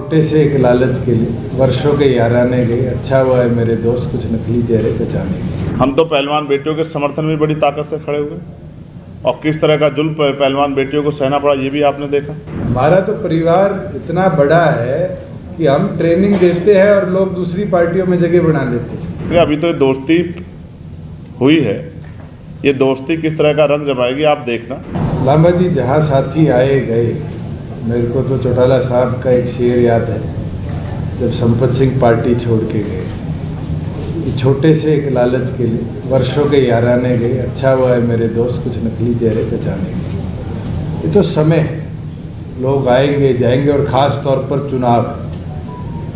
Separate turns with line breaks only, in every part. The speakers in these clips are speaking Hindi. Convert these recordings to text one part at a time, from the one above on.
छोटे से एक लालच के लिए वर्षों के याराने गए। अच्छा हुआ है मेरे दोस्त कुछ नकली चेहरे पहचाने गए।
हम तो पहलवान बेटियों के समर्थन में बड़ी ताकत से खड़े हुए और किस तरह का जुल्म पहलवान बेटियों को सहना पड़ा ये भी आपने देखा।
हमारा तो परिवार इतना बड़ा है कि हम ट्रेनिंग देते हैं और लोग दूसरी पार्टियों में जगह बना लेते हैं।
अभी तो ये दोस्ती हुई है, ये दोस्ती किस तरह का रंग जमाएगी आप देखना।
लांबा जी जहाँ साथी आए गए, मेरे को तो चौटाला साहब का एक शेर याद है जब संपत सिंह पार्टी छोड़ के गए कि छोटे से एक लालच के लिए वर्षों के याराने गए। अच्छा हुआ है मेरे दोस्त कुछ नकली चेहरे पहचाने गए। ये तो समय है, लोग आएंगे जाएंगे और ख़ास तौर पर चुनाव।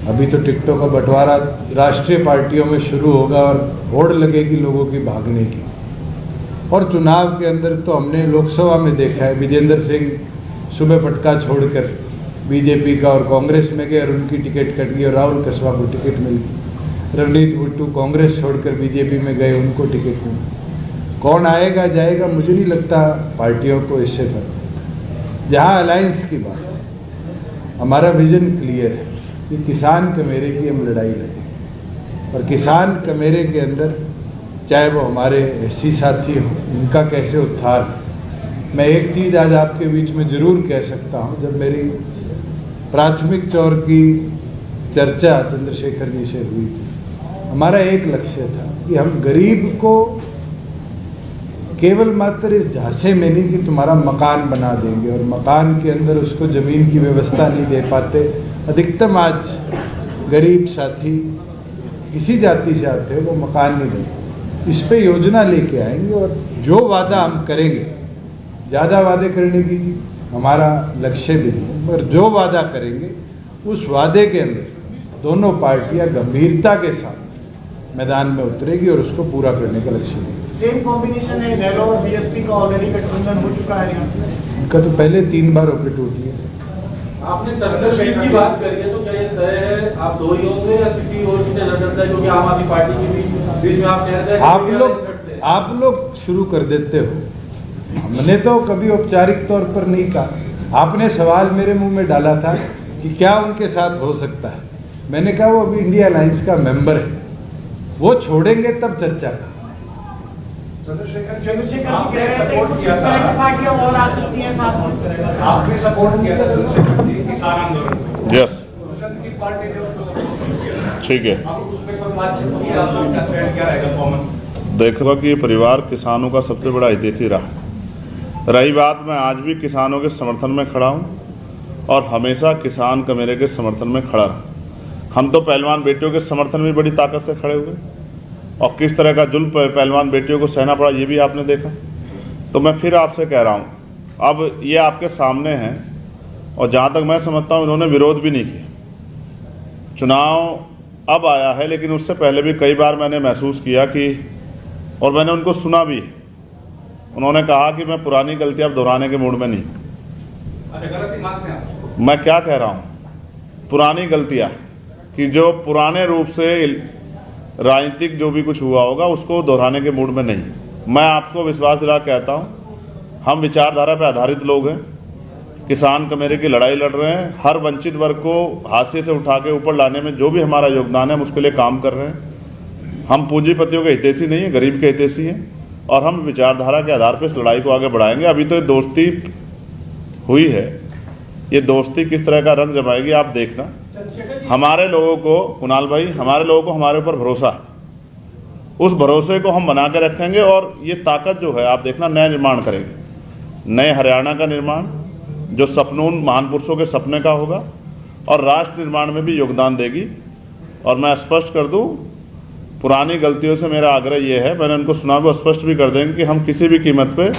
अभी तो टिकटों का बंटवारा राष्ट्रीय पार्टियों में शुरू होगा और होड़ लगेगी लोगों की भागने की। और चुनाव के अंदर तो हमने लोकसभा में देखा है, विजेंद्र सिंह सुबह पटका छोड़कर बीजेपी का और कांग्रेस में गए और उनकी टिकट कट गई और राहुल कसवा को टिकट मिल गई। रणजीत बिट्टू कांग्रेस छोड़कर बीजेपी में गए, उनको टिकट मिली। कौन आएगा जाएगा मुझे नहीं लगता पार्टियों को इससे फर्क। जहाँ अलायंस की बात है, हमारा विजन क्लियर है कि किसान कमेरे की हम लड़ाई लड़ेंगे और किसान कमेरे के अंदर चाहे वो हमारे एससी साथी हो, इनका कैसे उत्थान। मैं एक चीज़ आज आपके बीच में ज़रूर कह सकता हूँ, जब मेरी प्राथमिक चौर की चर्चा चंद्रशेखर जी से हुई थी, हमारा एक लक्ष्य था कि हम गरीब को केवल मात्र इस झांसे में नहीं कि तुम्हारा मकान बना देंगे और मकान के अंदर उसको ज़मीन की व्यवस्था नहीं दे पाते। अधिकतम आज गरीब साथी किसी जाति से आते हैं वो मकान नहीं देते। इस पे योजना लेके आएंगे और जो वादा हम करेंगे, ज़्यादा वादे करने की हमारा लक्ष्य भी नहीं, पर जो वादा करेंगे उस वादे के अंदर दोनों पार्टियां गंभीरता के साथ मैदान में उतरेगी और उसको पूरा करने का लक्ष्य है।
सेम कॉम्बिनेशन है नेहरू और बीएसपी का ऑलरेडी गठबंधन हो चुका है यहाँ।
इनका तो पहले 3 बार ओपी टूट लिया।
आपने सर्कल की बात करी है तो क्या ये तय है आप दो ही होंगे या किसी और की नजर करता है, क्योंकि आम आदमी पार्टी के बीच में आप कह रहे हैं
आप लोग शुरू कर देते हो। हमने तो कभी औपचारिक तौर पर नहीं कहा। आपने सवाल मेरे मुंह में डाला था कि क्या उनके साथ हो सकता है। मैंने कहा वो अभी इंडिया अलायंस का मेंबर है, वो छोड़ेंगे तब चर्चा का।
चंद्रशेखर जी कह रहे थे कुछ इस तरह की पार्टियां और आ सकती हैं साथ में।
आपने सपोर्ट किया था चंद्रशेखर जी किसान आंदोलन को।
यस
की पार्टी ने उसको सपोर्ट किया,
ठीक है।
अब उस पर कोई बातचीत की, आप लोगों का स्टैंड क्या रहेगा कॉमन?
देखो कि परिवार किसानों का सबसे बड़ा हितैषी रहा। रही बात, मैं आज भी किसानों के समर्थन में खड़ा हूँ और हमेशा किसान कमेरे के समर्थन में खड़ा रहा। हम तो पहलवान बेटियों के समर्थन में बड़ी ताकत से खड़े हुए और किस तरह का जुल्म पहलवान बेटियों को सहना पड़ा ये भी आपने देखा। तो मैं फिर आपसे कह रहा हूँ, अब ये आपके सामने हैं और जहाँ तक मैं समझता हूँ इन्होंने विरोध भी नहीं किया। चुनाव अब आया है, लेकिन उससे पहले भी कई बार मैंने महसूस किया कि, और मैंने उनको सुना भी, उन्होंने कहा कि मैं पुरानी गलतियां अब दोहराने के मूड में नहीं।
अच्छा, गलती मानते हैं आप?
मैं क्या कह रहा हूँ, पुरानी गलतियां कि जो पुराने रूप से राजनीतिक जो भी कुछ हुआ होगा उसको दोहराने के मूड में नहीं। मैं आपको विश्वास दिला कहता हूँ, हम विचारधारा पर आधारित लोग हैं, किसान कमेरे की लड़ाई लड़ रहे हैं। हर वंचित वर्ग को हाशिए से उठा के ऊपर लाने में जो भी हमारा योगदान है हम उसके लिए काम कर रहे हैं। हम पूंजीपतियों के हितैषी नहीं है, गरीब के हितैषी हैं और हम विचारधारा के आधार पर इस लड़ाई को आगे बढ़ाएंगे। अभी तो ये दोस्ती हुई है, ये दोस्ती किस तरह का रंग जमाएगी आप देखना। हमारे लोगों को, कुणाल भाई, हमारे लोगों को हमारे ऊपर भरोसा है, उस भरोसे को हम बना के रखेंगे और ये ताकत जो है आप देखना नया निर्माण करेंगे। नए हरियाणा का निर्माण जो सपनून महान पुरुषों के सपने का होगा और राष्ट्र निर्माण में भी योगदान देगी। और मैं स्पष्ट कर दूं, पुरानी गलतियों से मेरा आग्रह ये है, मैंने उनको सुना भी, स्पष्ट भी कर देंगे कि हम किसी भी कीमत पे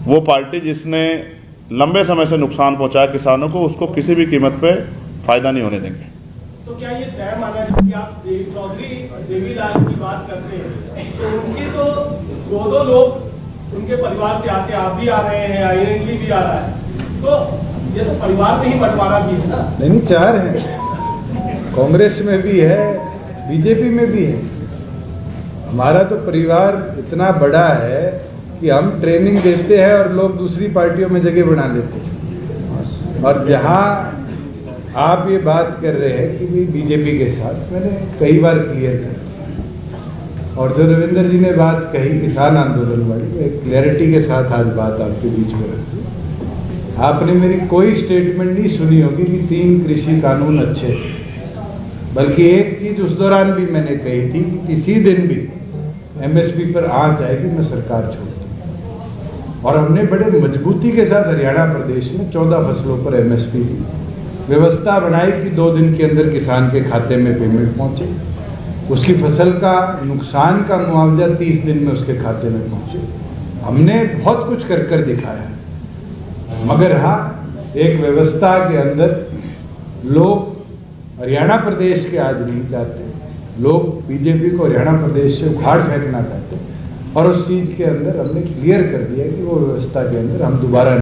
वो पार्टी जिसने लंबे समय से नुकसान पहुंचाया किसानों को, उसको किसी भी कीमत पे फायदा नहीं होने देंगे।
तो क्या ये तय माना जाए कि आप चौधरी देवीलाल की बात करते हैं तो उनके तो दो लोग उनके परिवार से आते, आप भी आ रहे हैं, आईएनएलडी भी आ रहा है, तो ये तो परिवार में ही बंटवारा भी है ना?
नहीं, 4 हैं, कांग्रेस में भी है, बीजेपी में भी है। हमारा तो परिवार इतना बड़ा है कि हम ट्रेनिंग देते हैं और लोग दूसरी पार्टियों में जगह बना लेते हैं। और जहाँ आप ये बात कर रहे हैं कि भी बीजेपी के साथ, मैंने कई बार क्लियर कर दिया। और जो रविंदर जी ने बात कही किसान आंदोलन वाली, एक क्लैरिटी के साथ आज बात आपके बीच में रखी। आपने मेरी कोई स्टेटमेंट नहीं सुनी होगी कि 3 कृषि कानून अच्छे थे, बल्कि एक चीज उस दौरान भी मैंने कही थी कि किसी दिन भी एमएसपी पर आंच आएगी मैं सरकार छोड़ दूँ। और हमने बड़े मजबूती के साथ हरियाणा प्रदेश में 14 फसलों पर एमएसपी की व्यवस्था बनाई कि 2 दिन के अंदर किसान के खाते में पेमेंट पहुंचे, उसकी फसल का नुकसान का मुआवजा 30 दिन में उसके खाते में पहुंचे। हमने बहुत कुछ कर दिखाया। मगर हाँ, एक व्यवस्था के अंदर लोग हरियाणा प्रदेश के आज नहीं चाहते, लोग बीजेपी को हरियाणा प्रदेश से उखाड़ फेंकना चाहते, और उस चीज के अंदर हमने क्लियर कर दिया कि वो व्यवस्था के अंदर हम दोबारा